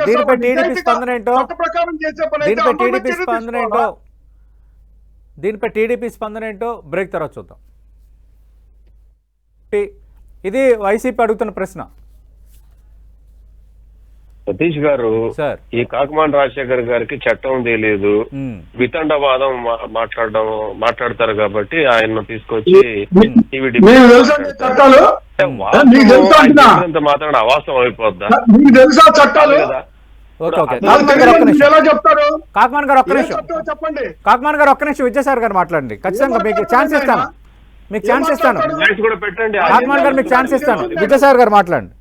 దీనిపై టీడీపీ స్పందన ఏంటో, దీనిపై టీడీపీ స్పందన ఏంటో బ్రేక్ తర్వాత చూద్దాం. ఇది వైసీపీ అడుగుతున్న ప్రశ్న. సతీష్ గారు, ఈ కాకమాన్ రాజశేఖర్ గారికి చట్టం తెలియదు, వితండవాదం మాట్లాడతారు కాబట్టి ఆయన తీసుకొచ్చి మాత్రం అవాస్తవం అయిపోద్దా? కాకమాన్ గారు ఒక్క నిమిషం, కాకమాన్ గారు ఒక్క నిమిషం, విజయసాగర్ గారు మాట్లాడండి. ఖచ్చితంగా మీకు ఛాన్స్ ఇస్తాను, మీకు ఛాన్స్ ఇస్తాను. కాకమాన్ గారు మీకు ఛాన్స్ ఇస్తాను. విజయసాగర్ గారు మాట్లాడండి.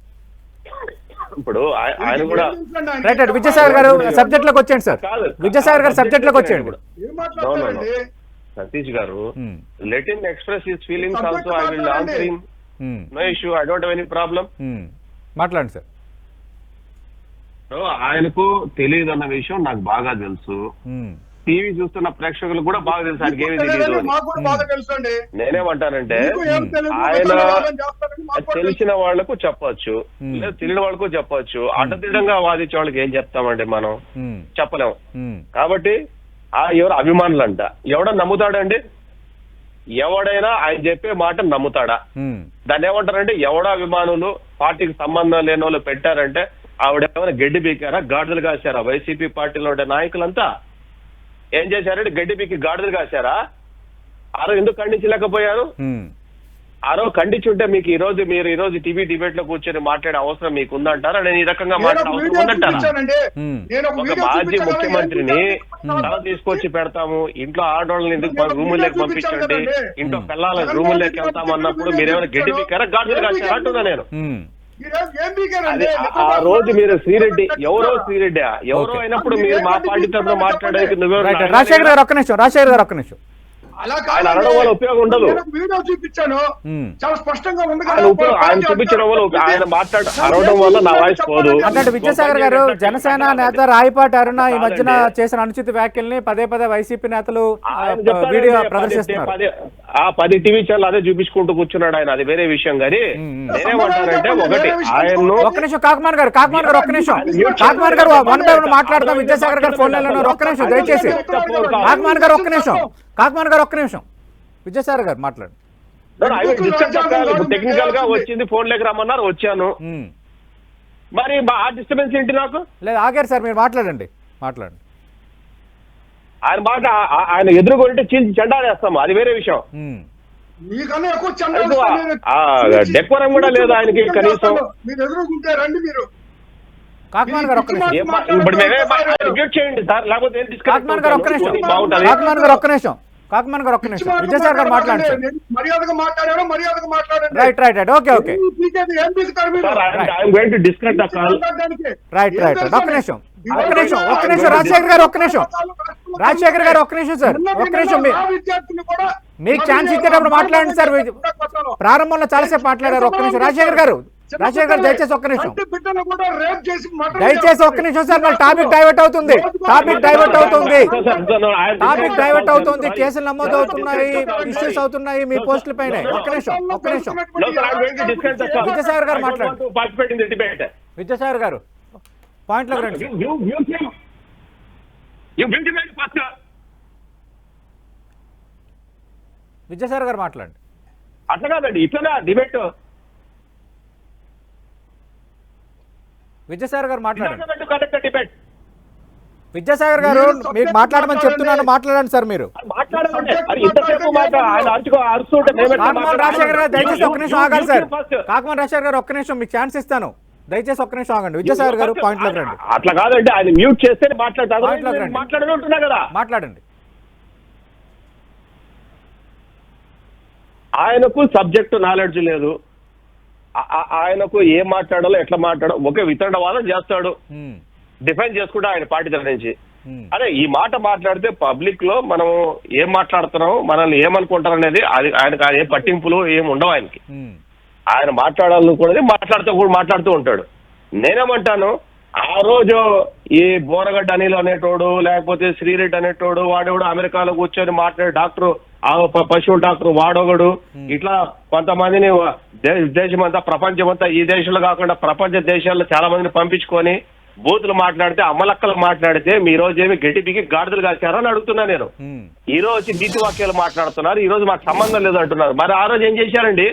ఇప్పుడు ఆయన కూడా రైట్. విజయసాగర్ గారు సబ్జెక్ట్ లోకి వచ్చేయండి సార్. విజయసాగర్ గారు సబ్జెక్ట్ లోకి వచ్చేయండి. Satish garu, let him express his feelings also, I will answer him, no issue, I don't have any problem. మాట్లాడండి సార్. ఆయనకు తెలియదు అన్న విషయం నాకు బాగా తెలుసు, టీవీ చూస్తున్న ప్రేక్షకులు కూడా బాగా తెలుసు ఆయనకి ఏమీ తెలియదు. నేనేమంటానంటే ఆయన తెలిసిన వాళ్లకు చెప్పొచ్చు, లేదా తెలియని వాళ్ళకు చెప్పొచ్చు, అడ్డదిడ్డంగా వాదించే వాళ్ళకి ఏం చెప్తామండి మనం? చెప్పలేము. కాబట్టి ఎవరు అభిమానులు అంట ఎవడన్నా నమ్ముతాడండి? ఎవడైనా ఆయన చెప్పే మాట నమ్ముతాడా? దాన్ని ఏమంటారంటే ఎవడో అభిమానులు పార్టీకి సంబంధం లేని వాళ్ళు పెట్టారంటే ఆవిడేమైనా గడ్డి బీకారా, గాడిదలు కాశారా? వైసీపీ పార్టీలో ఉండే నాయకులంతా ఏం చేశారంటే గడ్డి బీకి గాడిదలు కాశారా? ఆరో ఎందుకు ఖండించలేకపోయారు? ఆరో ఖండించుంటే మీకు మీరు ఈ రోజు టీవీ డిబేట్ లో కూర్చొని మాట్లాడే అవసరం మీకు ఉందంటారా? నేను ఈ రకంగా మాట్లాడే అవసరం ఉందంటారా? ఒక మాజీ ముఖ్యమంత్రిని తల తీసుకొచ్చి పెడతాము, ఇంట్లో ఆడవాళ్ళని ఎందుకు రూముల్లోకి పంపించండి, ఇంట్లో పిల్లల రూముల్లోకి వెళ్తాము అన్నప్పుడు మీరేమైనా గడ్డి బీకారా, గాడిదలు కాశారా అంటున్నా నేను. ఆ రోజు మీరు శ్రీరెడ్డి ఎవరో అయినప్పుడు మీరు మా పార్టీ తరఫున మాట్లాడేది నువ్వెవరు? రాజశేఖర్ గారు ఒక్క నిమిషం, రాజశేఖర్ గారు ఒక్క నిమిషం. ఆయన అనడం వల్ల ఉపయోగం ఉండదు. వీడియో చూపించాను, చాలా స్పష్టంగా ఉంది. ఆయన చూపించడం వల్ల ఆయన అనడం వల్ల నా వాయిస్ పోదు. అంటే విజయసాగర్ గారు, జనసేన నేత రాయపాటి అరుణ ఈ మధ్యన చేసిన అనుచిత వ్యాఖ్యల్ని పదే వైసీపీ నేతలు వీడియో ప్రదర్శిస్తున్నారు. 10 టీవీ ఛానల్ అదే చూపించుకుంటూ కూర్చున్నాడు ఆయన, అది వేరే విషయం. కానీ నేనేమంటానంటే ఒకటి, ఆయన ఒక్క నిమిషం కాకమాన్ గారు ఒక్క నిమిషం, కాకమాన్ గారు వన్ బై వన్ మాట్లాడతాం. విజయసాగర్ గారు ఫోన్ లైన్ ఒక్క నిమిషం దయచేసి. కాకమాన్ గారు ఒక్క నిమిషం, విజయసాగర్ గారు మాట్లాడు. టెక్నికల్ గా వచ్చింది, ఫోన్ లేక రమ్మన్నారు, వచ్చాను. మరి ఆ డిస్టర్బెన్స్ ఏంటి నాకు? లేదు ఆగారు సార్, మీరు మాట్లాడండి. ఆయన మాట ఆయన ఎదురుకొంటే చీల్చి చెండాలేస్తాము, అది వేరే విషయం. డెకోరం కూడా లేదు ఆయనకి కనీసం. కాకమాన్ గారు ఒక్క నిమిషం, కాకమాన్ గారు ఒక్క నిమిషం, విజయసాగర్ గారు మాట్లాడండి. Right, okay. రైట్, ఒక్క నిమిషం రాజశేఖర్ గారు, ఒక్క నిమిషం సార్, ఒక్క నిమిషం. మీకు ఛాన్స్ ఇచ్చేటప్పుడు మాట్లాడండి సార్. ప్రారంభంలో చాలాసేపు మాట్లాడారు. ఒక్క నిమిషం రాజశేఖర్ గారు దయచేసి ఒక్క నిమిషం సార్. మళ్ళీ టాపిక్ డైవర్ట్ అవుతుంది, కేసులు నమోదు అవుతున్నాయి, ఇష్యూస్ అవుతున్నాయి మీ పోస్టుల పైన. ఒక్క నిమిషం విజయసాగర్ గారు మాట్లాడండి. విజయసాగర్ గారు పాయింట్లోకి రండి. విజయసాగర్ గారు మాట్లాడండి. అట్లా కాదండి, ఇట్లా డిబేట్. విజయసాగర్ గారు మాట్లాడండి. విజయసాగర్ గారు మీకు మాట్లాడమని చెప్తున్నాను, మాట్లాడండి సార్. మీరు కాకమాన్ రాజశేఖర్ గారు దయచేసి ఒక్క నిమిషం ఆగాలి సార్. కాకమాన్ రాజశేఖర్ గారు ఒక్క నిమిషం, మీకు ఛాన్స్ ఇస్తాను, దయచేసి ఒక్క నిమిషం ఆగండి. విజయసాగర్ గారు పాయింట్ లోకి రండి. అట్లా కాదండి, ఆయన మ్యూట్ చేస్తే మాట్లాడండి. ఆయనకు సబ్జెక్టు నాలెడ్జ్ లేదు, ఆయనకు ఏం మాట్లాడాలో ఎట్లా మాట్లాడో ఒకే వితండవాదం చేస్తాడు, డిఫెండ్ చేసుకుంటా ఆయన పార్టీ తరఫు నుంచి. అదే ఈ మాట మాట్లాడితే పబ్లిక్ లో మనం ఏం మాట్లాడుతున్నాం, మనల్ని ఏమనుకుంటారు అనేది ఆయనకు ఏ పట్టింపులు ఏం ఉండవు ఆయనకి. ఆయన మాట్లాడాలనుకునేది మాట్లాడుతూ ఉంటాడు. నేనేమంటాను, ఆ రోజు ఈ బోరగడ్డ అనిల్ అనేటోడు, లేకపోతే శ్రీరెడ్డి అనేటోడు, వాడేవాడు అమెరికాలో కూర్చొని మాట్లాడే డాక్టర్, పశువుల డాక్టర్ వాడొకడు, ఇట్లా కొంతమందిని దేశమంతా ప్రపంచమంతా, ఈ దేశంలో కాకుండా ప్రపంచ దేశాల్లో చాలా మందిని పంపించుకొని బూతులు మాట్లాడితే అమ్మలక్కలు మాట్లాడితే మీ రోజు ఏమి గట్టి పికి గాడిదలు కాశారో అని అడుగుతున్నా నేను. ఈ రోజు నీతి వాక్యాలు మాట్లాడుతున్నారు, ఈ రోజు మాకు సంబంధం లేదు అంటున్నారు. మరి ఆ రోజు ఏం చేశారండి?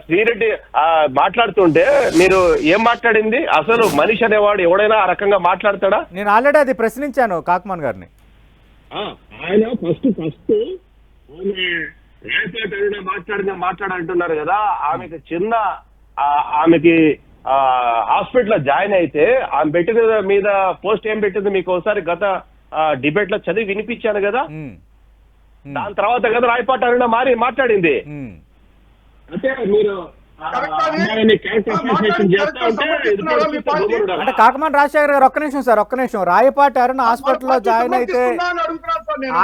శ్రీరెడ్డి మాట్లాడుతుంటే మీరు ఏం మాట్లాడింది? అసలు మనిషి అనేవాడు ఎవడైనా ఆ రకంగా మాట్లాడతాడా? నేను ఆల్రెడీ అది ప్రశ్నించాను కాకమాన్ గారిని. ఆయన ఫస్ట్ మాట్లాడంటున్నారు కదా. ఆమెకి చిన్న ఆమెకి హాస్పిటల్ జాయిన్ అయితే ఆమె పెట్టిన మీద పోస్ట్ ఏం పెట్టింది మీకు ఒకసారి గత డిబేట్ లో చదివి వినిపించాను కదా. దాని తర్వాత కదా రాయపాటి అరుణ మాట్లాడింది. అంటే మీరు అంటే కాకమాన్ రాజశేఖర్ గారు ఒక్క నిమిషం సార్, ఒక్క నిమిషం. రాయపాటి అరుణ హాస్పిటల్లో జాయిన్ అయితే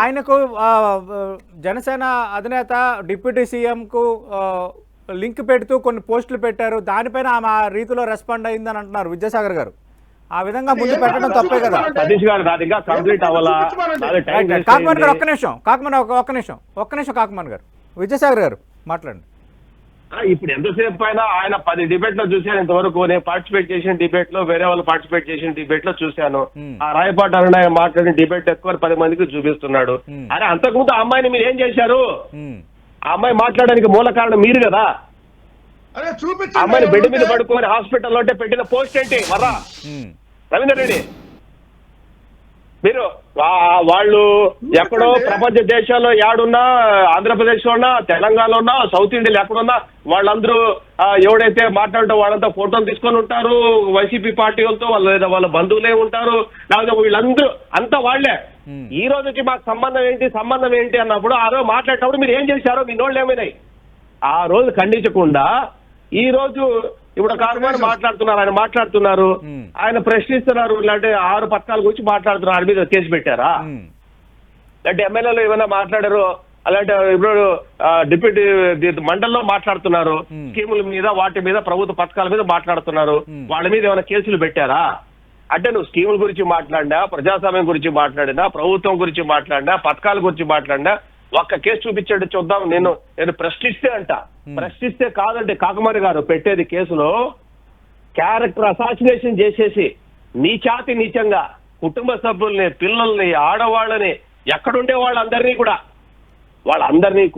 ఆయనకు జనసేన అధినేత డిప్యూటీ సీఎం కు లింక్ పెడుతూ కొన్ని పోస్టులు పెట్టారు, దానిపైన ఆమె ఆ రీతిలో రెస్పాండ్ అయిందని అంటున్నారు విద్యాసాగర్ గారు. ఆ విధంగా ముందు పెట్టడం తప్పే కదా. సతీష్ గారు నాది ఇంకా కంప్లీట్ అవ్వాలా? కాకమాన్ గారు ఒక్క నిమిషం, కాకమాన్ ఒక్క నిమిషం కాకమాన్ గారు. విద్యాసాగర్ గారు మాట్లాడండి. ఇప్పుడు ఎంతసేపు అయినా ఆయన 10 డిబేట్ లో చూశాను ఇంతవరకు. నేను పార్టిసిపేట్ చేసిన డిబేట్ లో, వేరే వాళ్ళు పార్టిసిపేట్ చేసిన డిబేట్ లో చూశాను. ఆ రాయపాటి అరుణ మాట్లాడిన డిబేట్ ఎక్కువ 10 మందికి చూపిస్తున్నాడు. అరే అంతకుముందు ఆ అమ్మాయిని మీరు ఏం చేశారు? ఆ అమ్మాయి మాట్లాడడానికి మూల కారణం మీరు కదా. అమ్మాయిని బెడ్ మీద పడుకొని హాస్పిటల్లో ఉంటే పెట్టిన పోస్ట్ ఏంటి మర్రా రవీందర్ రెడ్డి? మీరు వాళ్ళు ఎక్కడో ప్రపంచ దేశాల్లో ఏడున్నా, ఆంధ్రప్రదేశ్ లో ఉన్నా, తెలంగాణలో ఉన్నా, సౌత్ ఇండియాలో ఎక్కడున్నా వాళ్ళందరూ ఎవడైతే మాట్లాడుతూ వాళ్ళంతా ఫోటోలు తీసుకొని ఉంటారు. వైసీపీ పార్టీ వాళ్ళతో లేదా వాళ్ళ బంధువులే ఉంటారు, లేకపోతే వీళ్ళందరూ అంతా వాళ్లే. ఈ రోజు వచ్చి మాకు సంబంధం ఏంటి అన్నప్పుడు ఆ రోజు మాట్లాడేటప్పుడు మీరు ఏం చేశారో మీ నోళ్ళు ఏమైనాయి? ఆ రోజు ఖండించకుండా ఈ రోజు ఇప్పుడు కారుమారు మాట్లాడుతున్నారు, ఆయన ప్రశ్నిస్తున్నారు. ఇలాంటి 6 పథకాల గురించి మాట్లాడుతున్నారు, ఆయన మీద కేసు పెట్టారా? లేదంటే ఎమ్మెల్యేలు ఏమైనా మాట్లాడారు? అలాంటి ఇప్పుడు డిప్యూటీ మండలిలో మాట్లాడుతున్నారు, స్కీముల మీద వాటి మీద ప్రభుత్వ పథకాల మీద మాట్లాడుతున్నారు, వాళ్ళ మీద ఏమైనా కేసులు పెట్టారా? అంటే నువ్వు స్కీముల గురించి మాట్లాడినా, ప్రజాస్వామ్యం గురించి మాట్లాడినా, ప్రభుత్వం గురించి మాట్లాడినా, పథకాల గురించి మాట్లాడినా ఒక్క కేసు చూపించండి చూద్దాం. నేను ప్రశ్నిస్తే కాదండి కాకమారి గారు పెట్టేది కేసులో క్యారెక్టర్ అసాసినేషన్ చేసేసి నీచంగా కుటుంబ సభ్యుల్ని, పిల్లల్ని, ఆడవాళ్ళని, ఎక్కడుండే వాళ్ళందరినీ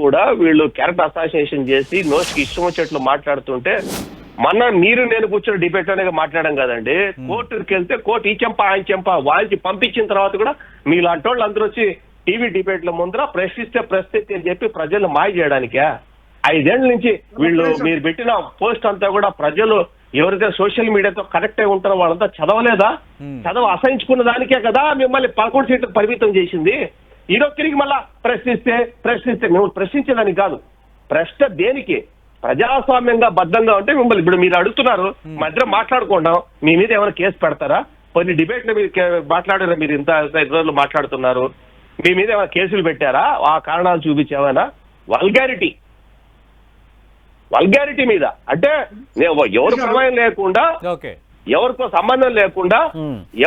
కూడా వీళ్ళు క్యారెక్టర్ అసాసినేషన్ చేసి నోటికి ఇష్టం వచ్చేట్లు మాట్లాడుతుంటే మీరు నేను కూర్చొని డిబేట్ అనేది మాట్లాడడం కదండి. కోర్టుకి వెళ్తే కోర్టు ఈ చెంప ఆయన చెంప వాయించి పంపించిన తర్వాత కూడా మీలాంటి వాళ్ళు అందరూ వచ్చి టీవీ డిబేట్ల ముందర ప్రశ్నిస్తే అని చెప్పి ప్రజలు మాయ చేయడానికే 5 ఏళ్ల నుంచి మీరు పెట్టిన పోస్ట్ అంతా కూడా ప్రజలు ఎవరైతే సోషల్ మీడియాతో కనెక్ట్ అయి ఉంటారో వాళ్ళంతా చదవలేదా? అసహించుకున్న దానికే కదా మిమ్మల్ని 11 సీట్లకు పరిమితం చేసింది. ఈరోజు తిరిగి మళ్ళా ప్రశ్నిస్తే మేము ప్రశ్నించేదానికి కాదు. ప్రశ్న దేనికి? ప్రజాస్వామ్యంగా బద్దంగా ఉంటే మిమ్మల్ని ఇప్పుడు మీరు అడుగుతున్నారు, మధ్య మాట్లాడుకుంటాం, మీ మీద ఏమైనా కేసు పెడతారా? కొన్ని డిబేట్లు మీరు మాట్లాడారా? మీరు ఇంత రోజులు మాట్లాడుతున్నారు, మీ మీద ఏమైనా కేసులు పెట్టారా? ఆ కారణాలు చూపించేమైనా? వల్గారిటీ మీద అంటే ఎవరు ప్రమేయం లేకుండా, ఎవరితో సంబంధం లేకుండా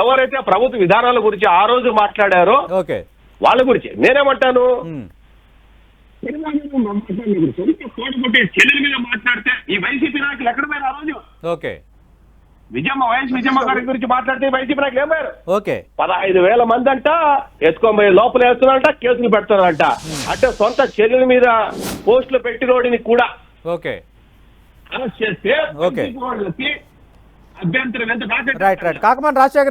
ఎవరైతే ప్రభుత్వ విధానాల గురించి ఆ రోజు మాట్లాడారో వాళ్ళ గురించి నేనేమంటాను, చెల్లెల మీద మాట్లాడితే ఈ వైసీపీ నాయకులు ఎక్కడ పోయారు? ఆ రోజు విజయమ్మ గారి గురించి మాట్లాడితే వైసీపీ నాయకులు ఏమయ్యారు? 15,000 మంది అంట ఎత్తుకొని పోయి లోపల వేస్తున్నారంట, కేసులు పెడుతున్నారంట. అంటే సొంత చెల్లెల మీద పోస్టులు పెట్టినోడిని కూడా అరెస్ట్ చేస్తే అభ్యంతరం ఎంత? కాకమాన్ రాజశేఖర్